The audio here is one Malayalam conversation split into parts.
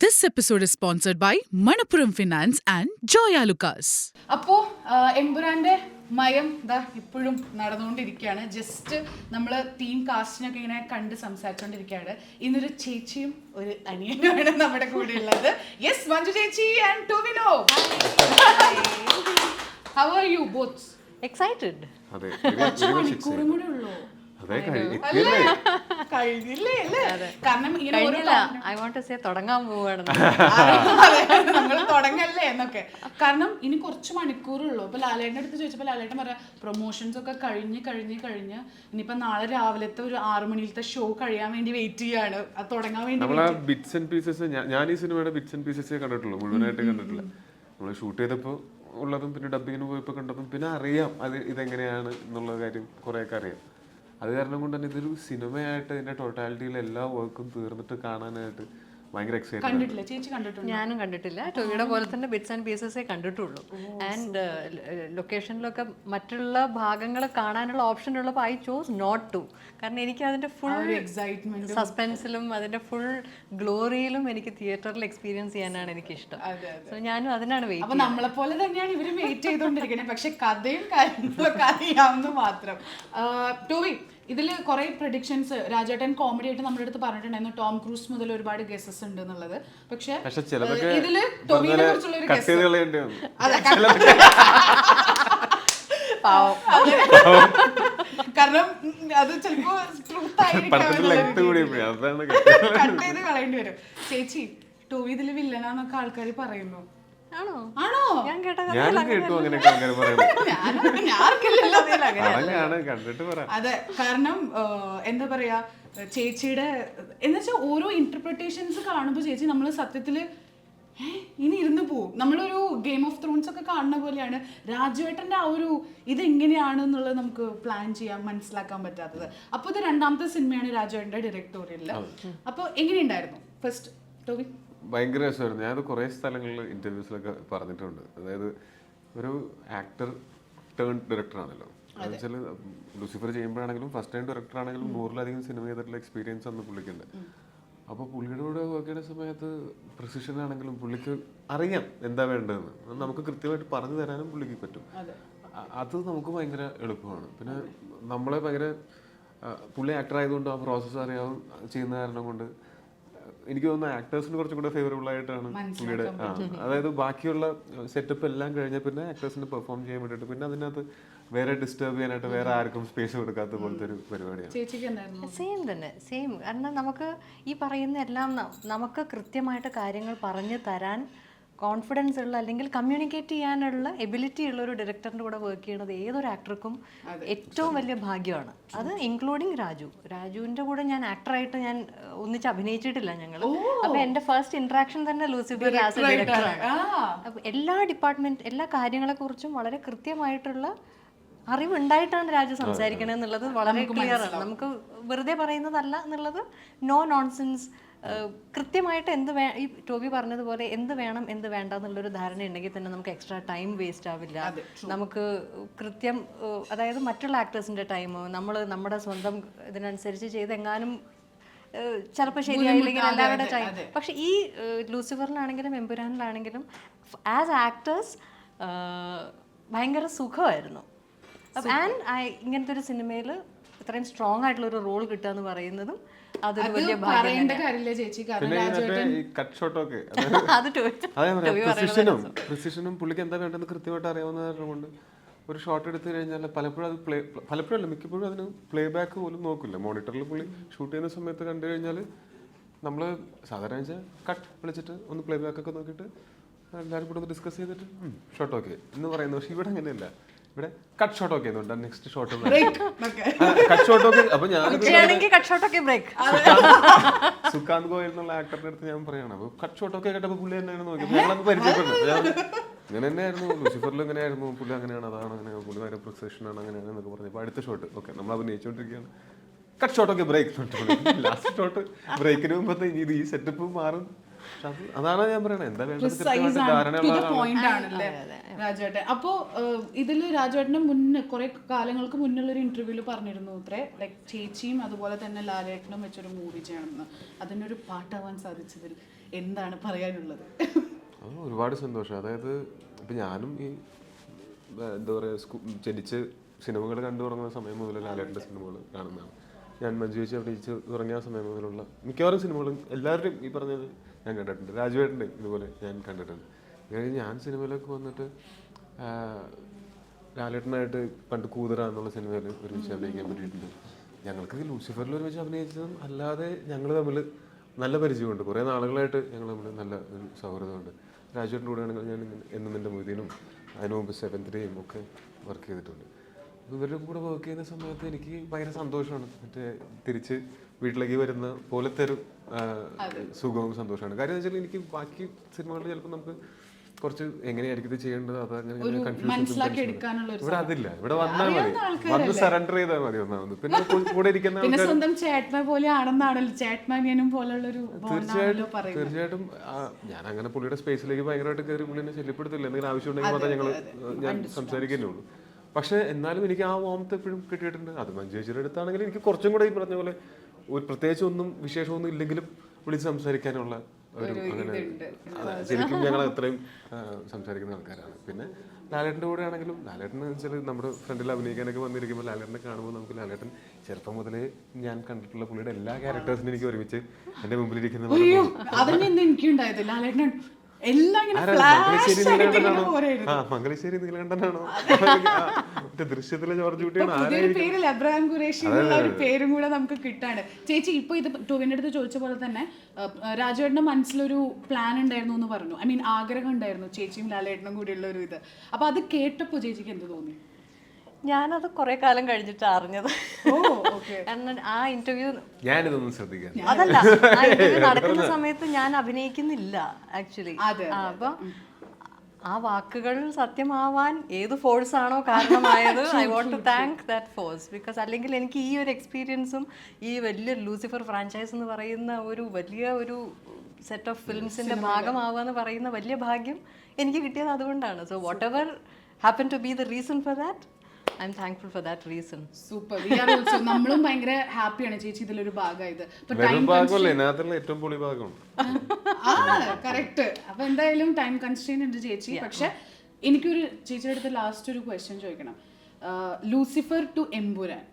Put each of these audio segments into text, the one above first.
This episode is sponsored by Manappuram Finance and Joy Alucas. അപ്പോൾ എമ്പുരാന്റെ മയം ദാ ഇപ്പോഴും നടന്നുകൊണ്ടിരിക്കുകയാണ്. ജസ്റ്റ് നമ്മൾ ടീം കാസ്റ്റിനൊക്കെ ഇങ്ങനെ കണ്ട് സംസാരിച്ചുകൊണ്ടിരിക്കുകയാണ്. ഇന്നൊരു ചേച്ചിയും ഒരു അനിയനുമാണ് നമ്മുടെ കൂടെ ഉള്ളത്. യെസ്, മഞ്ജു ചേച്ചി and Tovino. How are you both? Excited. കുറച്ച് മണിക്കൂറും കൂടെ ഉള്ളൂ. കഴിഞ്ഞില്ലേ അല്ലേ? കാരണം ഇങ്ങനെ ഓരോ I want to say തുടങ്ങാൻ പോവാണ്. നമ്മൾ തുടങ്ങല്ലേ എന്നൊക്കെ. കാരണം ഇനി കുറച്ച് മണിക്കൂറുള്ളൂ. അപ്പൊ ലാലേട്ടൻ്റെ അടുത്ത് ചോദിച്ചപ്പോൾ ലാലേട്ടൻ പറയാം പ്രൊമോഷൻസ് ഒക്കെ കഴിഞ്ഞ് ഇനിയിപ്പോ നാളെ രാവിലത്തെ ഒരു 6 മണിയിലത്തെ ഷോ കഴിയാൻ വേണ്ടി വെയിറ്റ് ചെയ്യാണ്. അത് തുടങ്ങാൻ വേണ്ടി നമ്മളാ ബിറ്റ്സ് ആൻഡ് പീസസ് ഞാൻ ഈ സിനിമയുടെ ബിറ്റ്സ് ആൻഡ് പീസസേ കണ്ടിട്ടുള്ളൂ, മുഴുവനായിട്ട് കണ്ടിട്ടില്ല. നമ്മൾ ഷൂട്ട് ചെയ്തപ്പോൾ ഉള്ളതും പിന്നെ ഡബിങ്ങിന് പോയപ്പോൾ കണ്ടതും പിന്നെ അറിയാം അത് ഇതെങ്ങനെയാണ് എന്നുള്ള കാര്യം കുറേയൊക്കെ അറിയാം. അത് കാരണം കൊണ്ട് തന്നെ ഇതൊരു സിനിമയായിട്ട് ഇതിന്റെ ടോട്ടാലിറ്റിയിൽ എല്ലാ വർക്കും തീർന്നിട്ട് കാണാനായിട്ട് ഭയങ്കര എക്സൈറ്റഡ്. കണ്ടിട്ടില്ല ചേച്ചി? കണ്ടിട്ടുണ്ട്. ഞാനും കണ്ടിട്ടില്ല. ടോവിയുടെ പോലെ തന്നെ ബിറ്റ്സ് ആൻഡ് പീസസേ കണ്ടിട്ടുള്ളൂ. ആൻഡ് ലൊക്കേഷനിലൊക്കെ മറ്റുള്ള ഭാഗങ്ങൾ കാണാനുള്ള ഓപ്ഷൻ ഉള്ളപ്പോൾ ഐ ചോസ് നോട്ട് ടു. കാരണം എനിക്ക് അതിന്റെ ഫുൾ എക്സൈറ്റ്മെന്റ് സസ്പെൻസിലും അതിന്റെ ഫുൾ ഗ്ലോറിയിലും എനിക്ക് തിയേറ്ററിൽ എക്സ്പീരിയൻസ് ചെയ്യാനാണ് എനിക്ക് ഇഷ്ടം. സോ ഞാനും അതിനാണ് വെയിറ്റ്. അപ്പൊ നമ്മളെ പോലെ തന്നെയാണ് ഇവര് വെയിറ്റ് ചെയ്തോണ്ടിരിക്കുന്നത്. പക്ഷെ കഥയും കാര്യങ്ങളൊക്കെ അറിയാവുന്ന മാത്രം. ടോവി, ഇതിൽ കുറെ പ്രഡിക്ഷൻസ് രാജേട്ടൻ കോമഡി ആയിട്ട് നമ്മുടെ അടുത്ത് പറഞ്ഞിട്ടുണ്ടായിരുന്നു. ടോം ക്രൂസ് മുതൽ ഒരുപാട് ഗസ്സസ് ഉണ്ട് എന്നുള്ളത്. പക്ഷെ ഇതില് ടോവിനെ കുറിച്ചുള്ള ഒരു ഗസ്, കാരണം അത് ചിലപ്പോ ട്രൂത്ത് ആയിരിക്കും, കട്ട് ചെയ്ത് കളയേണ്ടി വരും. ചേച്ചി, ടോവി ഇതില് വില്ലനാന്നൊക്കെ ആൾക്കാർ പറയുന്നു. ആണോ? ഞാൻ കേട്ടു അങ്ങനെയൊക്കെ ആൾക്കാർ പറയുന്നത്. അതെ, കാരണം എന്താ പറയാ, ചേച്ചിയുടെ എന്നുവെച്ചാൽ ഓരോ ഇന്റർപ്രിട്ടേഷൻസ് കാണുമ്പോൾ ചേച്ചി നമ്മൾ സത്യത്തില് ഇനി ഇരുന്ന് പോവും. നമ്മളൊരു ഗെയിം ഓഫ് ത്രോൺസ് ഒക്കെ കാണുന്ന പോലെയാണ് രാജുവേട്ടന്റെ ആ ഒരു ഇതെങ്ങനെയാണ് എന്നുള്ളത് നമുക്ക് പ്ലാൻ ചെയ്യാൻ മനസ്സിലാക്കാൻ പറ്റാത്തത്. അപ്പോൾ ഇത് 2ാമത്തെ സിനിമയാണ് രാജുവേട്ടന്റെ ഡയറക്ടോറിയലിൽ. അപ്പോൾ എങ്ങനെയുണ്ടായിരുന്നു ഫസ്റ്റ് ടോവി? ഭയങ്കര രസമായിരുന്നു. ഞാനത് കുറേ സ്ഥലങ്ങളിൽ ഇന്റർവ്യൂസിലൊക്കെ പറഞ്ഞിട്ടുണ്ട്. അതായത് ഒരു ആക്ടർ ടേൺ ഡയറക്ടർ ആണല്ലോ. എന്നുവെച്ചാൽ ലൂസിഫർ ചെയ്യുമ്പോഴാണെങ്കിലും ഫസ്റ്റ് ടൈം ഡയറക്ടർ ആണെങ്കിലും 100-ലധികം സിനിമ ചെയ്തിട്ടുള്ള എക്സ്പീരിയൻസ് ആണ് പുള്ളിക്കുണ്ട്. അപ്പോൾ പുള്ളിയുടെ കൂടെ വർക്ക് ചെയ്യുന്ന സമയത്ത് പ്രിസിഷൻ ആണെങ്കിലും പുള്ളിക്ക് അറിയാം എന്താ വേണ്ടതെന്ന്. നമുക്ക് കൃത്യമായിട്ട് പറഞ്ഞു തരാനും പുള്ളിക്ക് പറ്റും. അത് നമുക്ക് ഭയങ്കര എളുപ്പമാണ്. പിന്നെ നമ്മളെ ഭയങ്കര പുള്ളി ആക്ടർ ആയതുകൊണ്ട് ആ പ്രോസസ്സ് അറിയാവും ചെയ്യുന്ന കാരണം കൊണ്ട് എനിക്ക് തോന്നുന്നു ആക്ടേഴ്സിന് കുറച്ചും കൂടെ ഫേവറബിൾ ആയിട്ടാണ് പുള്ളിയുടെ. അതായത് ബാക്കിയുള്ള സെറ്റപ്പ് എല്ലാം കഴിഞ്ഞാൽ പിന്നെ ആക്ടേഴ്സിന് പെർഫോം ചെയ്യാൻ വേണ്ടിയിട്ട് പിന്നെ അതിനകത്ത് വേറെ ഡിസ്റ്റർബ് ചെയ്യാനായിട്ട് വേറെ ആർക്കും സ്പേസ് കൊടുക്കാത്ത പോലത്തെ ഒരു പരിപാടിയാണ്. സെയിം തന്നെ, സെയിം. കാരണം നമുക്ക് ഈ പറയുന്ന എല്ലാം നമുക്ക് കൃത്യമായിട്ട് കാര്യങ്ങൾ പറഞ്ഞു തരാൻ കോൺഫിഡൻസ് ഉള്ള അല്ലെങ്കിൽ കമ്മ്യൂണിക്കേറ്റ് ചെയ്യാനുള്ള എബിലിറ്റി ഉള്ള ഒരു ഡയറക്ടറിൻ്റെ കൂടെ വർക്ക് ചെയ്യുന്നത് ഏതൊരു ആക്ടർക്കും ഏറ്റവും വലിയ ഭാഗ്യമാണ്. അത് ഇൻക്ലൂഡിങ് രാജുവിൻ്റെ കൂടെ ഞാൻ ആക്ടറായിട്ട് ഞാൻ ഒന്നിച്ച് അഭിനയിച്ചിട്ടില്ല ഞങ്ങൾ. അപ്പോൾ എൻ്റെ ഫസ്റ്റ് ഇൻട്രാക്ഷൻ തന്നെ ലൂസിഫർ ആസ് എ ഡയറക്ടറാണ്. അപ്പോൾ എല്ലാ ഡിപ്പാർട്ട്മെന്റ് എല്ലാ കാര്യങ്ങളെക്കുറിച്ചും വളരെ കൃത്യമായിട്ടുള്ള അറിവുണ്ടായിട്ടാണ് രാജു സംസാരിക്കണത് എന്നുള്ളത് വളരെ ക്ലിയർ ആണ്. നമുക്ക് വെറുതെ പറയുന്നതല്ല എന്നുള്ളത്. No nonsense. കൃത്യമായിട്ട് ഈ ടോവി പറഞ്ഞതുപോലെ എന്ത് വേണം എന്ത് വേണ്ട എന്നുള്ളൊരു ധാരണ ഉണ്ടെങ്കിൽ തന്നെ നമുക്ക് എക്സ്ട്രാ ടൈം വേസ്റ്റ് ആവില്ല. നമുക്ക് കൃത്യം, അതായത് മറ്റുള്ള ആക്ടേഴ്സിൻ്റെ ടൈം നമ്മൾ നമ്മുടെ സ്വന്തം ഇതിനനുസരിച്ച് ചെയ്തെങ്ങാനും ചിലപ്പോൾ ശരിയായില്ലെങ്കിൽ എല്ലാവരുടെ ടൈം. പക്ഷെ ഈ ലൂസിഫറിലാണെങ്കിലും എമ്പുരാനിലാണെങ്കിലും ആസ് ആക്ടേഴ്സ് ഭയങ്കര സുഖമായിരുന്നു. ആൻഡ് ഇങ്ങനത്തെ ഒരു സിനിമയിൽ ഇത്രയും സ്ട്രോങ് ആയിട്ടുള്ള ഒരു റോൾ കിട്ടുക എന്ന് പറയുന്നതും അതൊരു വലിയ ഭാഗ്യം. പ്രിസിഷനും പുള്ളിക്ക് എന്താ വേണ്ടത് കൃത്യമായിട്ട് അറിയാവുന്ന കാരണം കൊണ്ട് ഒരു ഷോട്ട് എടുത്തു കഴിഞ്ഞാൽ പലപ്പോഴും അല്ല മിക്കപ്പോഴും അതിന് പ്ലേ ബാക്ക് പോലും നോക്കില്ല. മോണിറ്ററിൽ പുള്ളി ഷൂട്ട് ചെയ്യുന്ന സമയത്ത് കണ്ടു കഴിഞ്ഞാൽ നമ്മൾ സാധാരണ വെച്ചാൽ കട്ട് വിളിച്ചിട്ട് ഒന്ന് പ്ലേ ബാക്ക് ഒക്കെ നോക്കിയിട്ട് എല്ലാവരും കൂടെ ഒന്ന് ഡിസ്കസ് ചെയ്തിട്ട് ഷോട്ട് ഓക്കെ എന്ന് പറയുന്നു. പക്ഷെ ഇവിടെ അങ്ങനെയല്ല. ഇവിടെ cut shot okay next shot cut shot okay. അപ്പൊ ഞാൻ സുകാന്ത് ഗോയൽ എന്നുള്ള ആക്ടറിന്റെ അടുത്ത് ഞാൻ പറയാണ് അപ്പൊ കട്ട് ഷോട്ട് ഓക്കെ കേട്ടപ്പോ പുള്ളി തന്നെയാണ് നോക്കിയത്. ഞങ്ങളത് പരിചയപ്പെടുന്നത് അങ്ങനെ തന്നെയായിരുന്നു. ലൂസിഫറിൽ എങ്ങനെയായിരുന്നു പുള്ളി അങ്ങനെയാണ്, അതാണ് അങ്ങനെ, പുള്ളി ഭയങ്കര പ്രൊഫഷനാണ് അങ്ങനെയാണ് എന്നൊക്കെ പറഞ്ഞപ്പോൾ അടുത്ത ഷോട്ട് ഓക്കെ നമ്മൾ അഭിനയിച്ചുകൊണ്ടിരിക്കുകയാണ്. Cut shot okay break. Last shot ബ്രേക്കിന് മുമ്പത്തെ ഇത് ഈ സെറ്റപ്പ് മാറും പക്ഷെ അതാണ് ഞാൻ പറയണത്, എന്താ വേണ്ടത് Precise കൃത്യമായിട്ട് ആണ്. To ധാരണയുള്ള the ആളാണ്. point ആണല്ലേ രാജുവേട്ടൻ. അപ്പോ ഇതില് രാജുവേട്ടന് മുന്നേ കുറെ കാലങ്ങൾക്ക് മുന്നുള്ള ഒരു ഇന്റർവ്യൂല് പറഞ്ഞിരുന്നു അത്രേ, ലൈക് ചേച്ചിയും അതുപോലെ തന്നെ ലാലേട്ടനും വെച്ചൊരു മൂവി ചെയ്യണമെന്ന്. അതിനൊരു പാട്ടാവാൻ സാധിച്ചതിൽ എന്താണ് പറയാനുള്ളത്? അത് ഒരുപാട് സന്തോഷം. അതായത് ഇപ്പം ഞാനും ഈ എന്താ പറയുക ജനിച്ച് സിനിമകൾ കണ്ടു തുടങ്ങുന്ന സമയം മുതൽ ലാലേട്ടൻ്റെ സിനിമകൾ കാണുന്നതാണ്. ഞാൻ മഞ്ജു ചേച്ചി അഭിനയിച്ച് തുടങ്ങിയ സമയം മുതലുള്ള മിക്കവാറും സിനിമകളും എല്ലാവരുടെയും ഈ പറഞ്ഞത് ഞാൻ കണ്ടിട്ടുണ്ട്. രാജുവേട്ടൻ്റെ ഇതുപോലെ ഞാൻ കണ്ടിട്ടുണ്ട്. കഴിഞ്ഞ് ഞാൻ സിനിമയിലൊക്കെ വന്നിട്ട് ലാലേട്ടനായിട്ട് പണ്ട് കൂതറ എന്നുള്ള സിനിമയിൽ ഒരുമിച്ച് അഭിനയിക്കാൻ പറ്റിയിട്ടുണ്ട്. ഞങ്ങൾക്ക് ലൂസിഫറിൽ ഒരുമിച്ച് അഭിനയിച്ചതും അല്ലാതെ ഞങ്ങൾ തമ്മിൽ നല്ല പരിചയമുണ്ട്. കുറേ നാളുകളായിട്ട് ഞങ്ങൾ തമ്മിൽ നല്ല ഒരു സൗഹൃദമുണ്ട്. രാജുവേട്ടൻ്റെ കൂടെ ആണെങ്കിൽ ഞാൻ എന്നും എൻ്റെ മൊയ്തീനും അതിന് മുമ്പ് 7th Day ഒക്കെ വർക്ക് ചെയ്തിട്ടുണ്ട്. അപ്പോൾ ഇവരുടെ കൂടെ വർക്ക് ചെയ്യുന്ന സമയത്ത് എനിക്ക് ഭയങ്കര സന്തോഷമാണ്. മറ്റേ തിരിച്ച് വീട്ടിലേക്ക് വരുന്ന പോലത്തെ ഒരു സുഖവും സന്തോഷമാണ്. കാര്യം എന്ന് വെച്ചാൽ എനിക്ക് ബാക്കി സിനിമകളിൽ ചിലപ്പോൾ നമുക്ക് കുറച്ച് എങ്ങനെയായിരിക്കും ഇത് ചെയ്യേണ്ടത്, അത് അങ്ങനെ ഇവിടെ അതില്ല. ഇവിടെ വന്നാൽ മതി, വന്ന് സറണ്ടർ ചെയ്താൽ മതി ഒന്നാമത്. പിന്നെ കൂടെ ഇരിക്കുന്ന സ്വന്തം ചേട്ടനെ പോലെ ആണെന്നാണല്ലോ, ചേട്ടനും പോലുള്ള ഒരു തീർച്ചയായിട്ടും ഞാൻ അങ്ങനെ പുള്ളിയുടെ സ്പേസിലേക്ക് ഭയങ്കരമായിട്ട് കയറി പുള്ളിനെ ശല്യപ്പെടുത്തില്ല. എന്തെങ്കിലും ആവശ്യമുണ്ടെങ്കിൽ മാത്രമേ ഞാൻ സംസാരിക്കുന്നേ ഉള്ളൂ. പക്ഷെ എന്നാലും എനിക്ക് ആ വാമത്ത് എപ്പോഴും കിട്ടിയിട്ടുണ്ട്. അത് മഞ്ജുചേച്ചിയുടെ അടുത്താണെങ്കിൽ എനിക്ക് കുറച്ചും കൂടെ ഈ പറഞ്ഞ പോലെ ഒരു പ്രത്യേകിച്ച് ഒന്നും വിശേഷമൊന്നും ഇല്ലെങ്കിലും വിളിച്ച് സംസാരിക്കാനുള്ള ഒരു അങ്ങനെ ശരിക്കും ഞങ്ങൾ അത്രയും സംസാരിക്കുന്ന ആൾക്കാരാണ്. പിന്നെ ലാലേട്ടൻ്റെ കൂടെ ആണെങ്കിലും ലാലേട്ടൻ വെച്ചാൽ നമ്മുടെ ഫ്രണ്ടിൽ അഭിനയിക്കാനൊക്കെ വന്നിരിക്കുമ്പോൾ ലാലേട്ടനെ കാണുമ്പോൾ നമുക്ക് ലാലേട്ടൻ ചെറുപ്പം മുതലേ ഞാൻ കണ്ടിട്ടുള്ള പുള്ളിയുടെ എല്ലാ ക്യാരക്ടേഴ്സിനും എനിക്ക് ഒരുമിച്ച് എൻ്റെ മുമ്പിലിരിക്കുന്ന എനിക്കുണ്ടായത് ലാലേട്ടൻ മംഗലശ്ശേരി നീലകണ്ഠനാണോ ദൃശ്യത്തിലെ ജോർജ് കുട്ടിയാണ് പേരിൽ അബ്രഹാം ഖുറേഷി എന്നുള്ള ഒരു പേരും കൂടെ നമുക്ക് കിട്ടാണ്. ചേച്ചി ഇപ്പൊ ഇത് ടോവിന്റെ അടുത്ത് ചോദിച്ച പോലെ തന്നെ രാജുവേട്ടന്റെ മനസ്സിലൊരു പ്ലാൻ ഉണ്ടായിരുന്നു എന്ന് പറഞ്ഞു. ഐ മീൻ ആഗ്രഹം ഉണ്ടായിരുന്നു ചേച്ചിയും ലാലേട്ടനും കൂടിയുള്ള ഒരു ഇത്. അപ്പൊ അത് കേട്ടപ്പോ ചേച്ചിക്ക് എന്ത് തോന്നി? ഞാനത് കുറെ കാലം കഴിഞ്ഞിട്ട് അറിഞ്ഞത്. കാരണം ആ ഇന്റർവ്യൂ ഞാനിതൊന്നും ശ്രദ്ധിക്കാം അതല്ല, ആ ഇന്റർവ്യൂ നടക്കുന്ന സമയത്ത് ഞാൻ അഭിനയിക്കുന്നില്ല ആക്ച്വലി. അപ്പൊ ആ വാക്കുകൾ സത്യമാവാൻ ഏത് ഫോഴ്സ് ആണോ കാരണമായത്, I want to thank that force. Because അല്ലെങ്കിൽ എനിക്ക് ഈ ഒരു എക്സ്പീരിയൻസും ഈ വലിയ ലൂസിഫർ ഫ്രാഞ്ചൈസ് എന്ന് പറയുന്ന ഒരു വലിയ ഒരു സെറ്റ് ഓഫ് ഫിലിംസിന്റെ ഭാഗമാവുക എന്ന് പറയുന്ന വലിയ ഭാഗ്യം എനിക്ക് കിട്ടിയത് അതുകൊണ്ടാണ്. So whatever happen to be the reason for that, I'm thankful for that reason. Super. We are also നമ്മളും ഭയങ്കര ഹാപ്പിയാണ് ചേച്ചി ഇതിലൊരു ഭാഗമായത്. ഏറ്റവും പൊളി ഭാഗമാണ്. കറക്റ്റ്. അപ്പൊ എന്തായാലും ടൈം കൺസ്ട്രെയിൻ ഉണ്ട് ചേച്ചി. പക്ഷെ എനിക്കൊരു ചേച്ചിയുടെ അടുത്ത് ലാസ്റ്റ് ഒരു ക്വസ്റ്റ്യൻ ചോദിക്കണം. ലൂസിഫർ ടു എമ്പുരാൻ,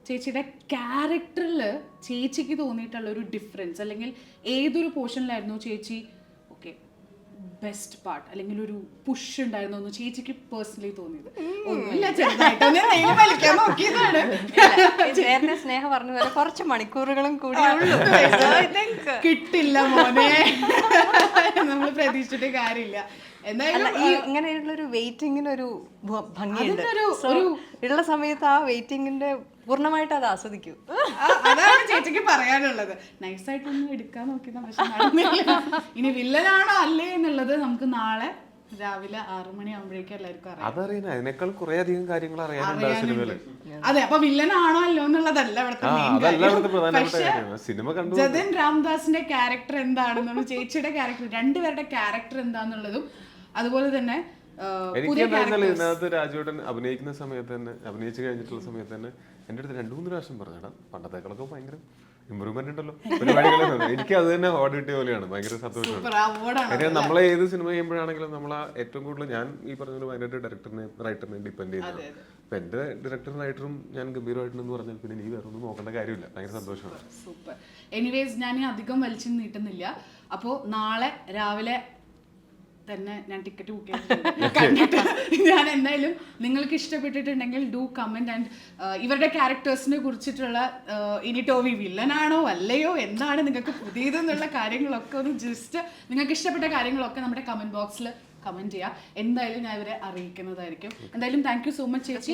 ചേച്ചിയുടെ ക്യാരക്ടറിൽ ചേച്ചിക്ക് തോന്നിയിട്ടുള്ള ഒരു ഡിഫറൻസ്, അല്ലെങ്കിൽ ഏതൊരു പോർഷനിലായിരുന്നു ചേച്ചി ഓക്കെ ബെസ്റ്റ് പാർട്ട്, അല്ലെങ്കിൽ ഒരു പുഷ് ഉണ്ടായിരുന്നു എന്ന് ചേച്ചിക്ക് പേഴ്സണലി തോന്നിയത്? ഒന്നുമില്ല, നേരത്തെ സ്നേഹ പറഞ്ഞ പോലെ കുറച്ച് മണിക്കൂറുകളും കൂടി കിട്ടില്ല മോനെ, നമ്മൾ പ്രതീക്ഷിച്ചിട്ട് കാര്യമില്ല. എന്തായാലും ഈ ഇങ്ങനെയുള്ളൊരു വെയിറ്റിങ്ങിനൊരു ഭംഗിയുണ്ട്. ഉള്ള സമയത്ത് ആ വെയിറ്റിങ്ങിന്റെ പൂർണ്ണമായിട്ട് അത് ആസ്വദിക്കൂ. അതാണ് ചേച്ചിക്ക് പറയാനുള്ളത്. നൈസായിട്ടൊന്നും എടുക്കാൻ നോക്കിയതാ, പക്ഷെ ഇനി വില്ലനാണോ അല്ലേ എന്നുള്ളത് നമുക്ക് നാളെ രാവിലെ 6 മണിയാകുമ്പോഴേക്കും എല്ലാവർക്കും അറിയാം. അതറിയാൻ അതിനേക്കാൾ കുറെ അധികം കാര്യങ്ങൾ അറിയാനുണ്ട്. അതെ, അപ്പൊ വില്ലനാണോ അല്ലോ എന്നുള്ളതല്ല ഇവിടുത്തെ. ജതിൻ രാംദാസിന്റെ ക്യാരക്ടർ എന്താണെന്നും ചേച്ചിയുടെ ക്യാരക്ടർ, രണ്ടുപേരുടെ ക്യാരക്ടർ എന്താന്നുള്ളതും അതുപോലെ തന്നെ ഇതിനകത്ത് രാജുവേട്ടൻ അഭിനയിക്കുന്ന സമയത്ത് തന്നെ, അഭിനയിച്ചു കഴിഞ്ഞിട്ടുള്ള സമയത്ത് തന്നെ എൻ്റെ അടുത്ത് 2-3 പ്രാവശ്യം പറഞ്ഞാ പണ്ടത്തേക്കളൊക്കെ ഭയങ്കര ഇമ്പ്രൂവ്മെന്റ് ഉണ്ടല്ലോ പരിപാടികളെ. എനിക്ക് അത് തന്നെ അവാർഡ് കിട്ടിയ പോലെയാണ്. ഭയങ്കര സന്തോഷമാണ്. കാര്യം നമ്മളെ ഏത് സിനിമ ചെയ്യുമ്പോഴാണെങ്കിലും നമ്മൾ ഏറ്റവും കൂടുതൽ ഞാൻ ഈ പറഞ്ഞ പോലെ ഭയങ്കര ഡയറക്ടറിനെ റൈറ്ററിനെ ഡിപ്പെൻഡ് ചെയ്യുന്നത്. അപ്പൊ എന്റെ ഡയറക്ടറും റൈറ്ററും ഞാൻ ഗംഭീരമായിട്ടുണ്ടെന്ന് പറഞ്ഞാൽ പിന്നെ നീ വേറെ ഒന്നും നോക്കേണ്ട കാര്യമില്ല. ഭയങ്കര സന്തോഷമാണ്. സൂപ്പർ. എനിവേസ് ഞാൻ അധികം വലിച്ചു നീട്ടുന്നില്ല. അപ്പോൾ നാളെ രാവിലെ തന്നെ ഞാൻ ടിക്കറ്റ് ബുക്ക് ചെയ്തിട്ടുണ്ട്. ഞാൻ എന്തായാലും നിങ്ങൾക്ക് ഇഷ്ടപ്പെട്ടിട്ടുണ്ടെങ്കിൽ ഡു കമന്റ് ആൻഡ് ഇവരുടെ ക്യാരക്ടേഴ്സിനെ കുറിച്ചിട്ടുള്ള ഇനി ടോവി വില്ലനാണോ അല്ലയോ, എന്താണ് നിങ്ങൾക്ക് പുതിയതെന്നുള്ള കാര്യങ്ങളൊക്കെ ഒന്ന് ജസ്റ്റ് നിങ്ങൾക്ക് ഇഷ്ടപ്പെട്ട കാര്യങ്ങളൊക്കെ നമ്മുടെ കമന്റ് ബോക്സിൽ കമന്റ് ചെയ്യാം. എന്തായാലും ഞാൻ ഇവരെ അറിയിക്കുന്നതായിരിക്കും. എന്തായാലും താങ്ക് യു സോ മച്ച് ചേച്ചി.